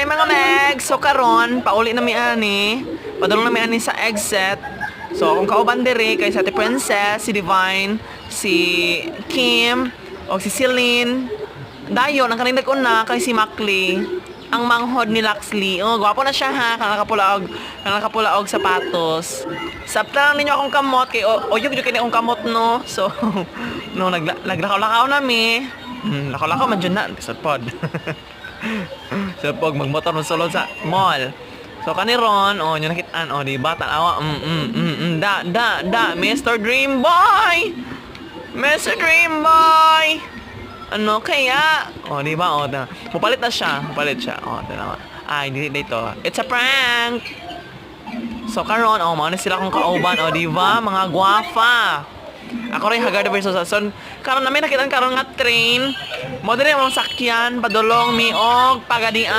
Okay mga meg, so karon pauli na mi ani. Padulong na mi ani sa exit. So akong kauban diri kay sa Ate Princess, si Divine, si Kim, o si Celine. Dayon ang kaning una kay si Makli. Ang manghod ni Laxley. Oh, gwapo na siya ha, kanang nakapulaog sapatos. Sapta lang ninyo akong kamot kay oyog jud kini akong kamot no. So no naglakaw-lakaw na mi. Lakaw-lakaw man jud na bisod pod. So pag magmotor mo sulod sa mall. So kaniron, oh, nyo nakitaan, oh, di ba? Tanawa, Mr. Dream Boy! Mr. Dream Boy! Ano kaya? Oh, di ba? Oh, mupalit na siya. Mupalit siya. Oh, tanawa. Ay, dito. It's a prank! So karon, oh, mga na sila kong kauban, oh, di ba? Mga guwafa! Ako rin Hagarda versus Son. Karon namin nakitaan karon nga train. Mo dire mong sakyan padulong mi og pagadian.